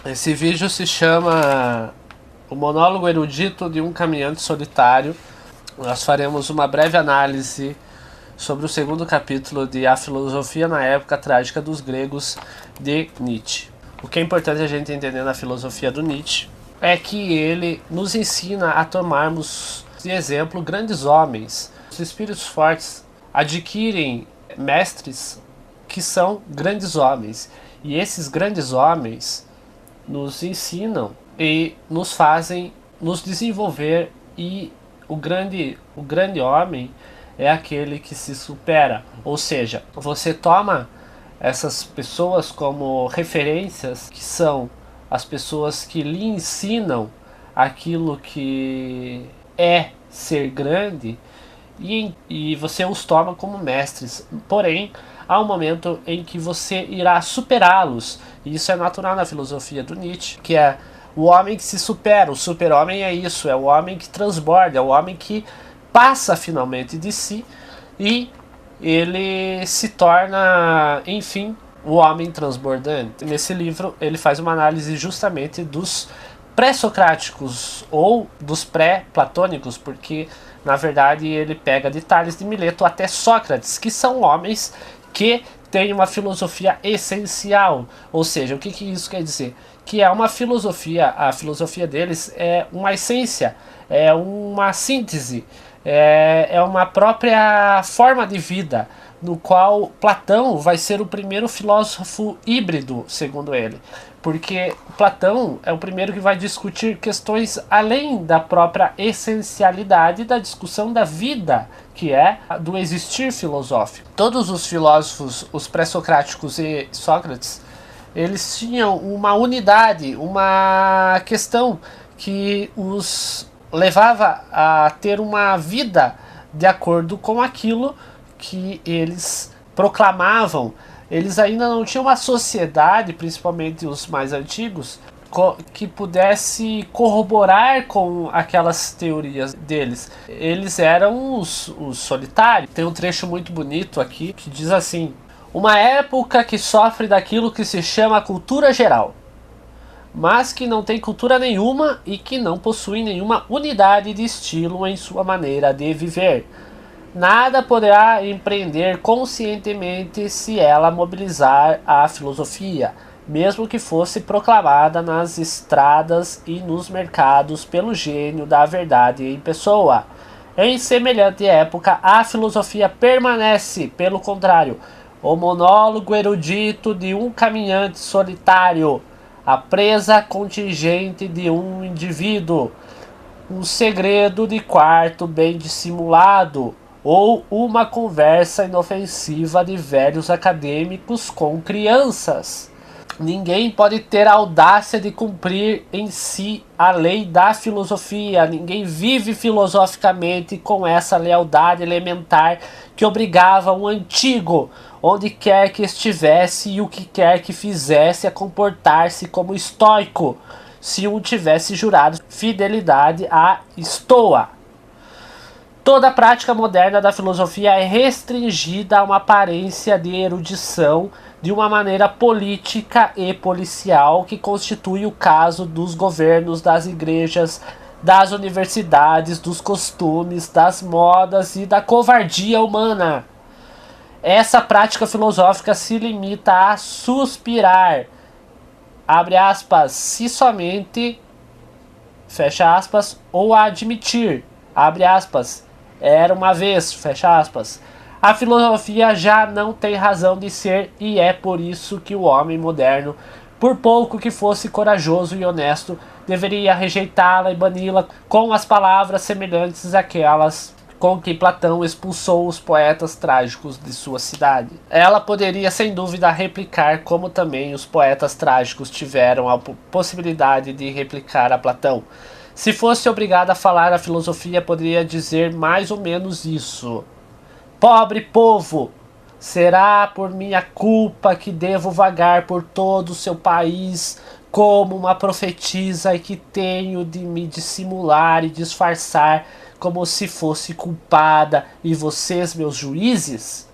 Esse vídeo se chama O Monólogo Erudito de um Caminhante Solitário. Nós faremos uma breve análise sobre o segundo capítulo de A Filosofia na Época Trágica dos Gregos, de Nietzsche. O que é importante a gente entender na filosofia do Nietzsche é que ele nos ensina a tomarmos de exemplo grandes homens. Os espíritos fortes adquirem mestres que são grandes homens, e esses grandes homens nos ensinam e nos fazem nos desenvolver, e o grande homem é aquele que se supera. Ou seja, você toma essas pessoas como referências, que são as pessoas que lhe ensinam aquilo que é ser grande, e você os toma como mestres. Porém, há um momento em que você irá superá-los, e isso é natural na filosofia do Nietzsche, que é o homem que se supera. O super-homem é isso, é o homem que transborda, é o homem que passa finalmente de si, e ele se torna, enfim, o homem transbordante. Nesse livro ele faz uma análise justamente dos pré-socráticos ou dos pré-platônicos, porque na verdade ele pega de Tales de Mileto até Sócrates, que são homens que têm uma filosofia essencial. Ou seja, o que isso quer dizer? Que é uma filosofia, a filosofia deles é uma essência, é uma síntese, é uma própria forma de vida, no qual Platão vai ser o primeiro filósofo híbrido, segundo ele. Porque Platão é o primeiro que vai discutir questões além da própria essencialidade da discussão da vida, que é do existir filosófico. Todos os filósofos, os pré-socráticos e Sócrates, eles tinham uma unidade, uma questão que os levava a ter uma vida de acordo com aquilo que eles proclamavam. Eles ainda não tinham uma sociedade, principalmente os mais antigos, que pudesse corroborar com aquelas teorias deles. Eles eram os solitários. Tem um trecho muito bonito aqui que diz assim: uma época que sofre daquilo que se chama cultura geral, mas que não tem cultura nenhuma e que não possui nenhuma unidade de estilo em sua maneira de viver. Nada poderá empreender conscientemente se ela mobilizar a filosofia, mesmo que fosse proclamada nas estradas e nos mercados pelo gênio da verdade em pessoa. Em semelhante época, a filosofia permanece, pelo contrário, o monólogo erudito de um caminhante solitário, a presa contingente de um indivíduo, um segredo de quarto bem dissimulado, ou uma conversa inofensiva de velhos acadêmicos com crianças. Ninguém pode ter a audácia de cumprir em si a lei da filosofia. Ninguém vive filosoficamente com essa lealdade elementar que obrigava um antigo, onde quer que estivesse e o que quer que fizesse, a comportar-se como estoico, se um tivesse jurado fidelidade à Estoa. Toda a prática moderna da filosofia é restringida a uma aparência de erudição de uma maneira política e policial, que constitui o caso dos governos, das igrejas, das universidades, dos costumes, das modas e da covardia humana. Essa prática filosófica se limita a suspirar, abre aspas, se somente, fecha aspas, ou a admitir, abre aspas, era uma vez, fecha aspas. A filosofia já não tem razão de ser, e é por isso que o homem moderno, por pouco que fosse corajoso e honesto, deveria rejeitá-la e bani-la com as palavras semelhantes àquelas com que Platão expulsou os poetas trágicos de sua cidade. Ela poderia sem dúvida replicar, como também os poetas trágicos tiveram a possibilidade de replicar a Platão. Se fosse obrigada a falar, a filosofia poderia dizer mais ou menos isso: pobre povo, será por minha culpa que devo vagar por todo o seu país como uma profetisa e que tenho de me dissimular e disfarçar como se fosse culpada, e vocês, meus juízes?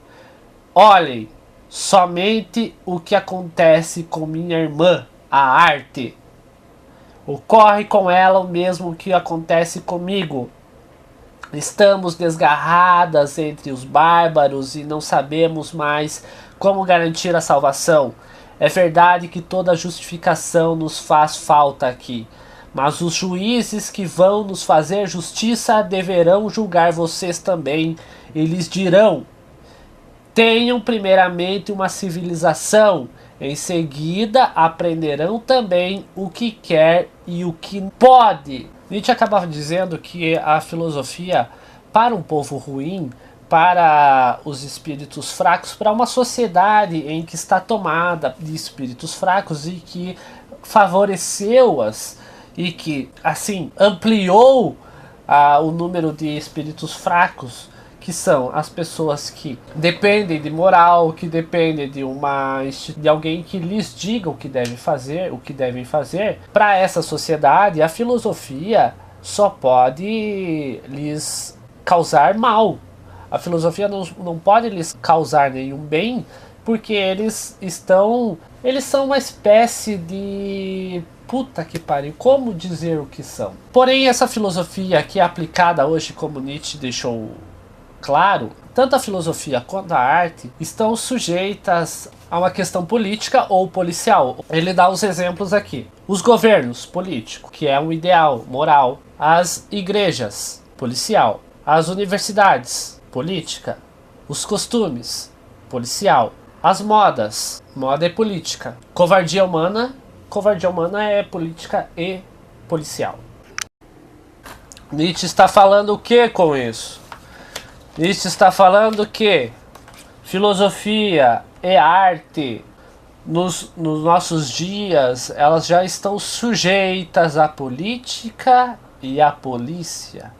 Olhem somente o que acontece com minha irmã, a arte. Ocorre com ela o mesmo que acontece comigo. Estamos desgarradas entre os bárbaros e não sabemos mais como garantir a salvação. É verdade que toda justificação nos faz falta aqui, mas os juízes que vão nos fazer justiça deverão julgar vocês também e lhes dirão: tenham primeiramente uma civilização, em seguida aprenderão também o que quer e o que pode. Nietzsche acabava dizendo que a filosofia, para um povo ruim, para os espíritos fracos, para uma sociedade em que está tomada de espíritos fracos e que favoreceu-as e que, assim, ampliou o número de espíritos fracos, que são as pessoas que dependem de moral, que dependem de alguém que lhes diga o que devem fazer. Para essa sociedade, a filosofia só pode lhes causar mal. A filosofia não pode lhes causar nenhum bem, porque eles são uma espécie de... Puta que pariu, como dizer o que são? Porém, essa filosofia que é aplicada hoje, como Nietzsche deixou claro, tanto a filosofia quanto a arte estão sujeitas a uma questão política ou policial. Ele dá os exemplos aqui. Os governos políticos, que é um ideal moral. As igrejas, policial. As universidades, política. Os costumes, policial. As modas, moda é política. Covardia humana é política e policial. Nietzsche está falando o que com isso? Nietzsche está falando que filosofia e arte nos nossos dias, elas já estão sujeitas à política e à polícia.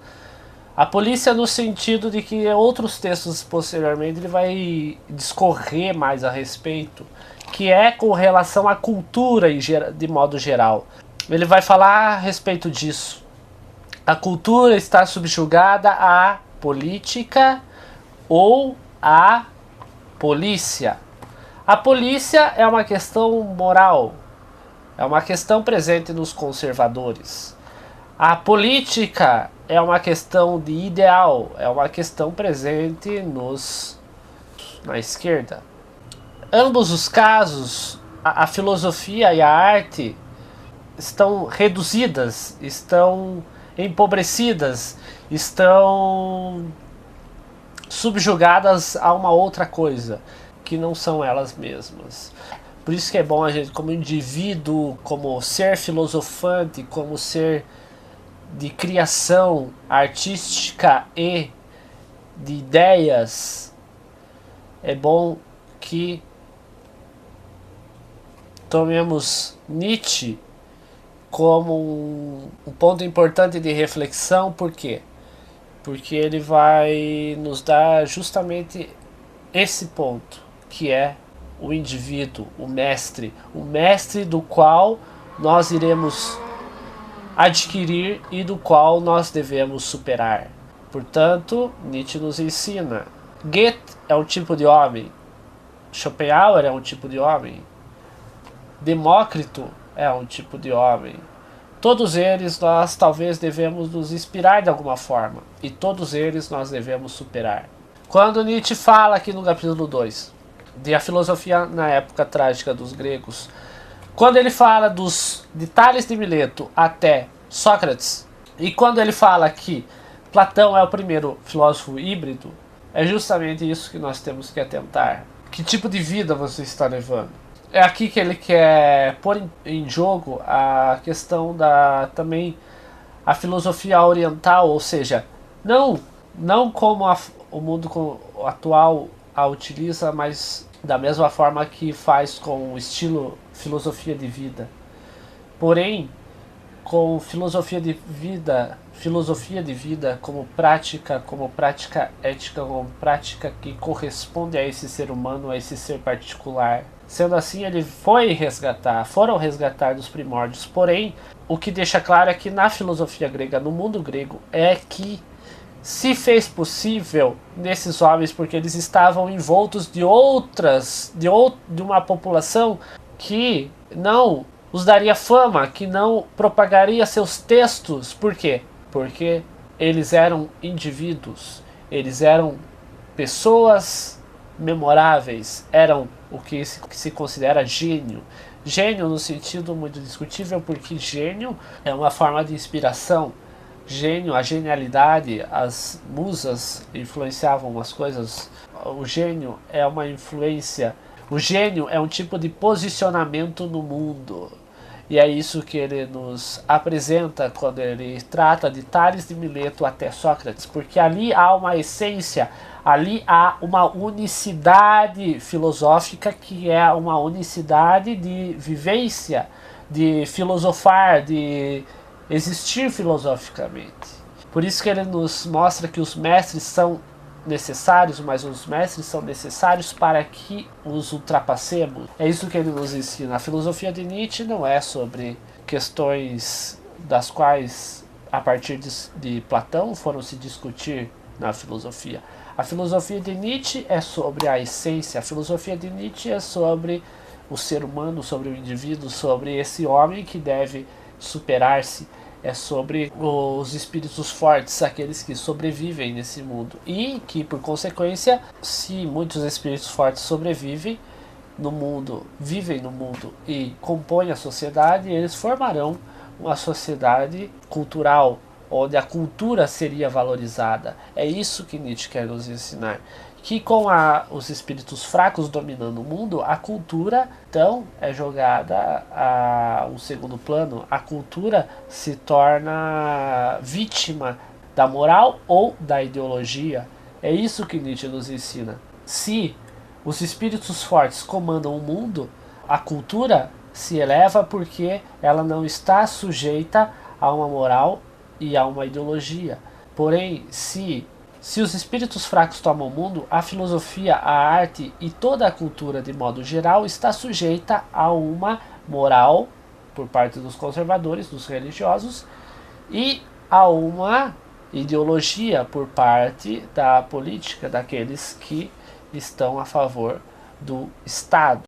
A polícia no sentido de que outros textos posteriormente ele vai discorrer mais a respeito, que é com relação à cultura de modo geral. Ele vai falar a respeito disso. A cultura está subjugada à política ou à polícia. A polícia é uma questão moral, é uma questão presente nos conservadores. A política é uma questão de ideal, é uma questão presente na esquerda. Ambos os casos, a filosofia e a arte estão reduzidas, estão empobrecidas, estão subjugadas a uma outra coisa, que não são elas mesmas. Por isso que é bom a gente, como indivíduo, como ser filosofante, como ser de criação artística e de ideias, é bom que tomemos Nietzsche como um ponto importante de reflexão. Por quê? Porque ele vai nos dar justamente esse ponto, que é o indivíduo, o mestre do qual nós iremos adquirir e do qual nós devemos superar. Portanto, Nietzsche nos ensina. Goethe é um tipo de homem, Schopenhauer é um tipo de homem, Demócrito é um tipo de homem. Todos eles nós talvez devemos nos inspirar de alguma forma, e todos eles nós devemos superar. Quando Nietzsche fala aqui no capítulo 2 de a filosofia na época trágica dos gregos, quando ele fala de Tales de Mileto até Sócrates, e quando ele fala que Platão é o primeiro filósofo híbrido, é justamente isso que nós temos que atentar. Que tipo de vida você está levando? É aqui que ele quer pôr em jogo a questão também a filosofia oriental, ou seja, não como o mundo atual a utiliza, mas da mesma forma que faz com o estilo filosofia de vida. Porém, com filosofia de vida como prática ética, como prática que corresponde a esse ser humano, a esse ser particular. Sendo assim, ele foram resgatar dos primórdios. Porém, o que deixa claro é que na filosofia grega, no mundo grego, é que se fez possível nesses homens porque eles estavam envoltos de uma população que não os daria fama, que não propagaria seus textos. Por quê? Porque eles eram indivíduos, eles eram pessoas memoráveis, eram o que se considera gênio. Gênio no sentido muito discutível, porque gênio é uma forma de inspiração. Gênio, a genialidade, as musas influenciavam as coisas. O gênio é uma influência. O gênio é um tipo de posicionamento no mundo. E é isso que ele nos apresenta quando ele trata de Tales de Mileto até Sócrates, porque ali há uma essência, ali há uma unicidade filosófica, que é uma unicidade de vivência, de filosofar, de existir filosoficamente. Por isso que ele nos mostra que os mestres são necessários, mas os mestres são necessários para que os ultrapassemos. É isso que ele nos ensina. A filosofia de Nietzsche não é sobre questões das quais, a partir de Platão, foram se discutir na filosofia. A filosofia de Nietzsche é sobre a essência. A filosofia de Nietzsche é sobre o ser humano, sobre o indivíduo, sobre esse homem que deve superar-se. É sobre os espíritos fortes, aqueles que sobrevivem nesse mundo. E que, por consequência, se muitos espíritos fortes sobrevivem no mundo, vivem no mundo e compõem a sociedade, eles formarão uma sociedade cultural, onde a cultura seria valorizada. É isso que Nietzsche quer nos ensinar. Que com os espíritos fracos dominando o mundo, a cultura então é jogada a um segundo plano. A cultura se torna vítima da moral ou da ideologia. É isso que Nietzsche nos ensina. Se os espíritos fortes comandam o mundo, a cultura se eleva porque ela não está sujeita a uma moral e a uma ideologia. Porém, se os espíritos fracos tomam o mundo, a filosofia, a arte e toda a cultura de modo geral está sujeita a uma moral por parte dos conservadores, dos religiosos, e a uma ideologia por parte da política, daqueles que estão a favor do Estado.